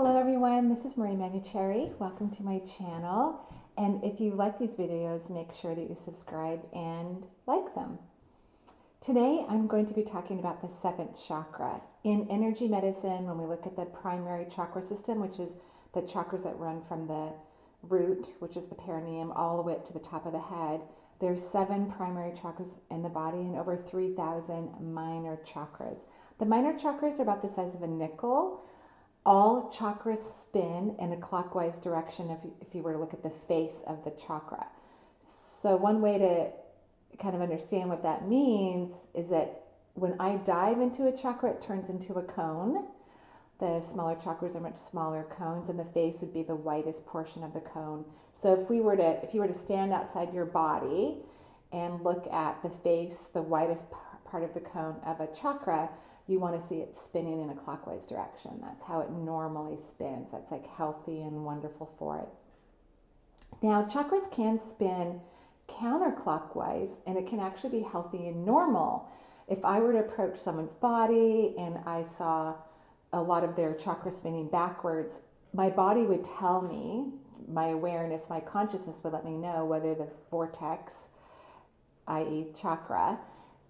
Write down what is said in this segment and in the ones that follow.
Hello everyone, this is Marie Manucherry. Welcome to my channel. And if you like these videos, make sure that you subscribe and like them. Today I'm going to be talking about the seventh chakra. In energy medicine, when we look at the primary chakra system, which is the chakras that run from the root, which is the perineum, all the way up to the top of the head, there's 7 primary chakras in the body and over 3,000 minor chakras. The minor chakras are about the size of a nickel. All chakras spin in a clockwise direction if you were to look at the face of the chakra. So one way to kind of understand what that means is that when I dive into a chakra, it turns into a cone. The smaller chakras are much smaller cones, and the face would be the widest portion of the cone. So if you were to stand outside your body and look at the face, the widest part of the cone of a chakra, you want to see it spinning in a clockwise direction. That's how it normally spins. That's like healthy and wonderful for it. Now, chakras can spin counterclockwise, and it can actually be healthy and normal. If I were to approach someone's body and I saw a lot of their chakra spinning backwards, my body would tell me, my awareness, my consciousness would let me know whether the vortex, i.e. chakra,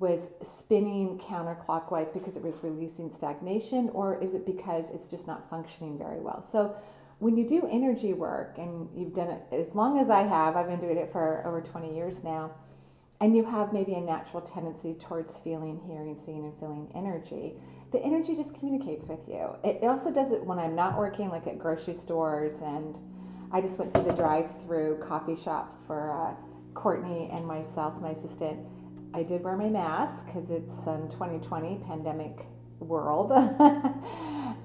was spinning counterclockwise because it was releasing stagnation, or is it because it's just not functioning very well? So when you do energy work, and you've done it as long as I have, I've been doing it for over 20 years now, and you have maybe a natural tendency towards feeling, hearing, seeing, and feeling energy, the energy just communicates with you. It also does it when I'm not working, like at grocery stores, and I just went through the drive-through coffee shop for Courtney and myself, my assistant. I did wear my mask because it's 2020 pandemic world.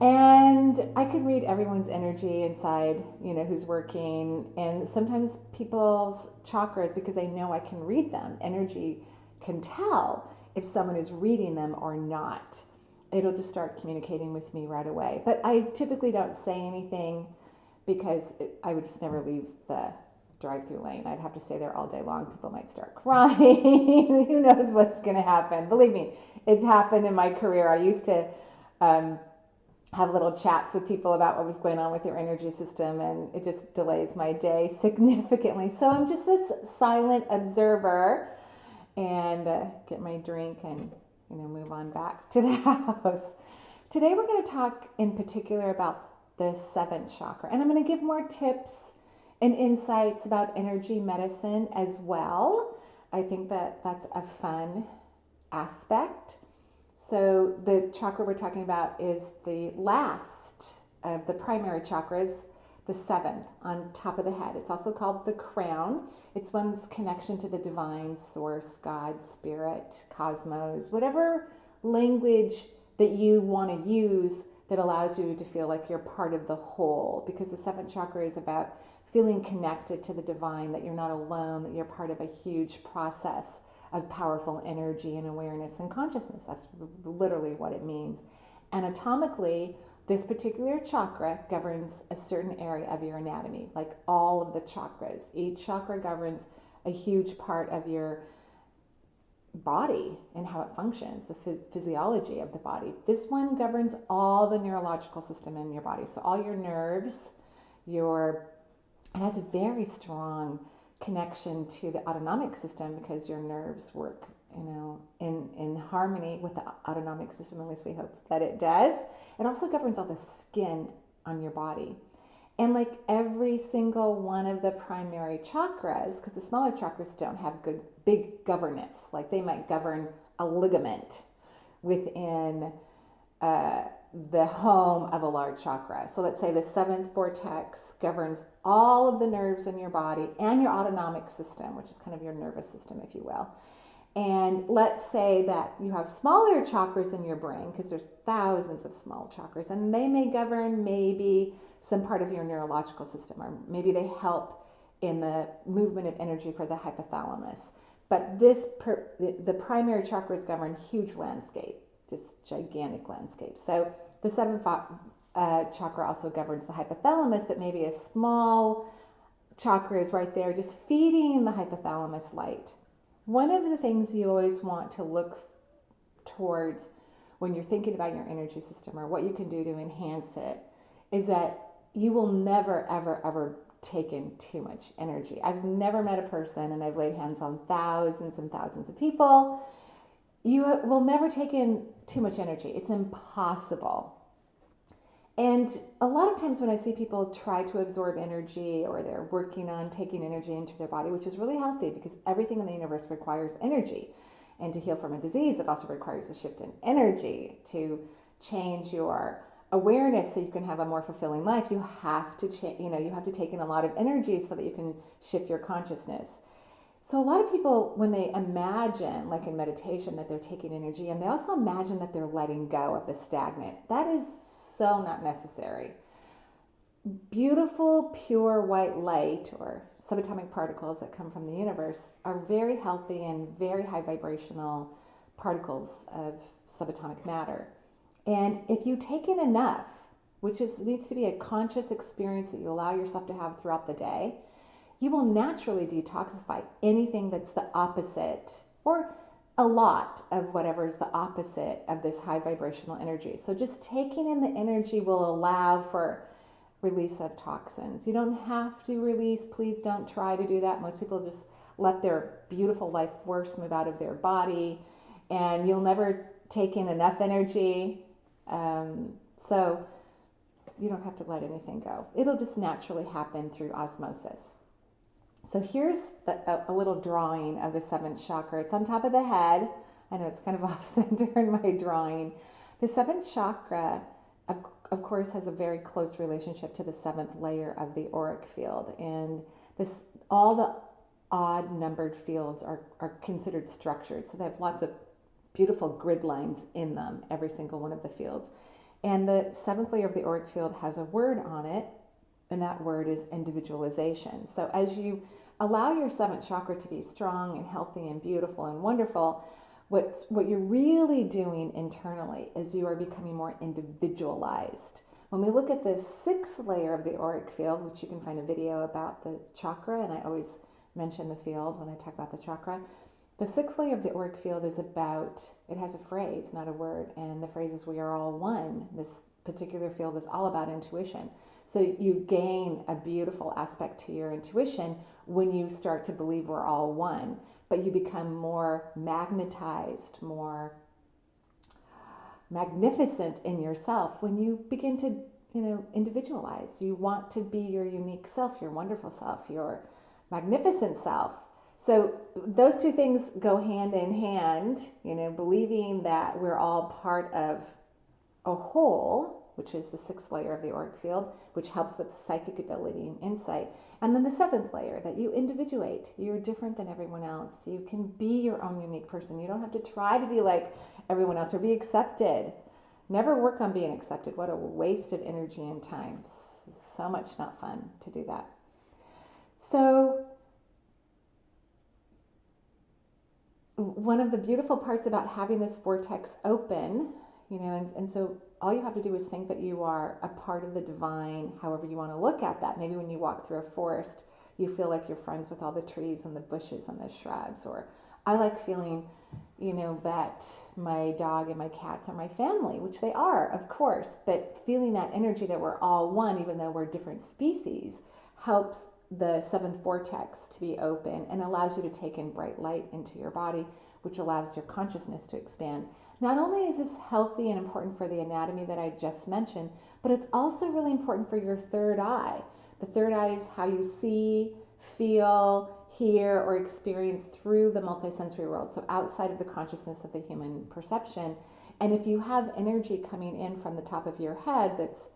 And I could read everyone's energy inside, who's working. And sometimes people's chakras, because they know I can read them, energy can tell if someone is reading them or not. It'll just start communicating with me right away. But I typically don't say anything because I would just never leave the drive-through lane. I'd have to stay there all day long. People might start crying. Who knows what's going to happen? Believe me, it's happened in my career. I used to have little chats with people about what was going on with their energy system, and it just delays my day significantly. So I'm just this silent observer and get my drink and move on back to the house. Today we're going to talk in particular about the seventh chakra, and I'm going to give more tips and insights about energy medicine as well. I think that that's a fun aspect. So the chakra we're talking about is the last of the primary chakras, the 7th on top of the head. It's also called the crown. It's one's connection to the divine source, God, spirit, cosmos, whatever language that you want to use that allows you to feel like you're part of the whole, because the 7th chakra is about feeling connected to the divine, that you're not alone, that you're part of a huge process of powerful energy and awareness and consciousness. That's literally what it means. Anatomically, this particular chakra governs a certain area of your anatomy, like all of the chakras. Each chakra governs a huge part of your body and how it functions, the physiology of the body. This one governs all the neurological system in your body. So all your nerves, it has a very strong connection to the autonomic system because your nerves work, in harmony with the autonomic system. At least we hope that it does. It also governs all the skin on your body. And like every single one of the primary chakras, because the smaller chakras don't have big governance, like they might govern a ligament within the home of a large chakra. So let's say the 7th vortex governs all of the nerves in your body and your autonomic system, which is kind of your nervous system, if you will. And let's say that you have smaller chakras in your brain, because there's thousands of small chakras, and they may govern maybe some part of your neurological system, or maybe they help in the movement of energy for the hypothalamus. But the primary chakras govern huge landscape, just gigantic landscape. So the 7th chakra also governs the hypothalamus, but maybe a small chakra is right there just feeding the hypothalamus light. One of the things you always want to look towards when you're thinking about your energy system or what you can do to enhance it is that you will never, ever, ever take in too much energy. I've never met a person, and I've laid hands on thousands and thousands of people. You will never take in too much energy. It's impossible. And a lot of times when I see people try to absorb energy, or they're working on taking energy into their body, which is really healthy because everything in the universe requires energy. And to heal from a disease, it also requires a shift in energy. To change your awareness so you can have a more fulfilling life, you have to you have to take in a lot of energy so that you can shift your consciousness. So a lot of people, when they imagine, like in meditation, that they're taking energy, and they also imagine that they're letting go of the stagnant, that is so not necessary. Beautiful, pure white light, or subatomic particles that come from the universe, are very healthy and very high vibrational particles of subatomic matter. And if you take in enough, which needs to be a conscious experience that you allow yourself to have throughout the day, you will naturally detoxify anything that's the opposite, or a lot of whatever is the opposite of this high vibrational energy. So just taking in the energy will allow for release of toxins. You don't have to release. Please don't try to do that. Most people just let their beautiful life force move out of their body, and you'll never take in enough energy. So you don't have to let anything go. It'll just naturally happen through osmosis. So here's a little drawing of the seventh chakra. It's on top of the head. I know it's kind of off center in my drawing. The seventh chakra, of course, has a very close relationship to the seventh layer of the auric field. And all the odd numbered fields are considered structured. So they have lots of beautiful grid lines in them, every single one of the fields. And the seventh layer of the auric field has a word on it, and that word is individualization. So as you allow your seventh chakra to be strong and healthy and beautiful and wonderful, what you're really doing internally is you are becoming more individualized. When we look at the sixth layer of the auric field, which you can find a video about the chakra, and I always mention the field when I talk about the chakra, the sixth layer of the auric field is it has a phrase, not a word, and the phrase is, we are all one. This particular field is all about intuition. So you gain a beautiful aspect to your intuition when you start to believe we're all one, but you become more magnetized, more magnificent in yourself when you begin to, individualize. You want to be your unique self, your wonderful self, your magnificent self. So those two things go hand in hand, believing that we're all part of a whole, which is the sixth layer of the auric field, which helps with psychic ability and insight. And then the seventh layer, that you individuate. You're different than everyone else. You can be your own unique person. You don't have to try to be like everyone else or be accepted. Never work on being accepted. What a waste of energy and time. So much not fun to do that. So one of the beautiful parts about having this vortex open, and so all you have to do is think that you are a part of the divine, however you want to look at that. Maybe when you walk through a forest, you feel like you're friends with all the trees and the bushes and the shrubs. Or I like feeling, that my dog and my cats are my family, which they are, of course. But feeling that energy that we're all one, even though we're different species, helps the seventh vortex to be open and allows you to take in bright light into your body, which allows your consciousness to expand. Not only is this healthy and important for the anatomy that I just mentioned, but it's also really important for your third eye. The third eye is how you see, feel, hear, or experience through the multisensory world, so outside of the consciousness of the human perception. And if you have energy coming in from the top of your head that's,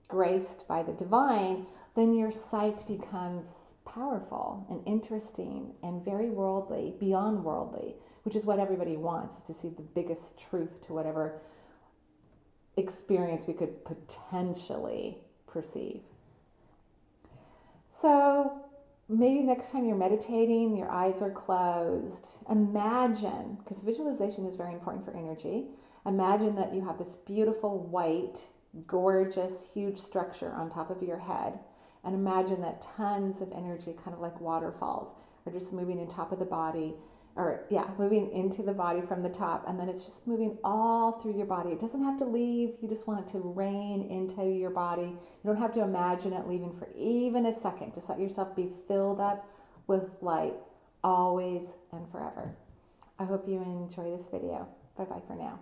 graced by the divine, then your sight becomes powerful and interesting and very worldly, beyond worldly, which is what everybody wants, is to see the biggest truth to whatever experience we could potentially perceive. So maybe next time you're meditating, your eyes are closed, imagine, because visualization is very important for energy, imagine that you have this beautiful white, gorgeous, huge structure on top of your head, and imagine that tons of energy, kind of like waterfalls, are just moving on top of the body, or yeah, moving into the body from the top, and then it's just moving all through your body. It doesn't have to leave. You just want it to rain into your body. You don't have to imagine it leaving for even a second. Just let yourself be filled up with light always and forever. I hope you enjoy this video. Bye bye for now.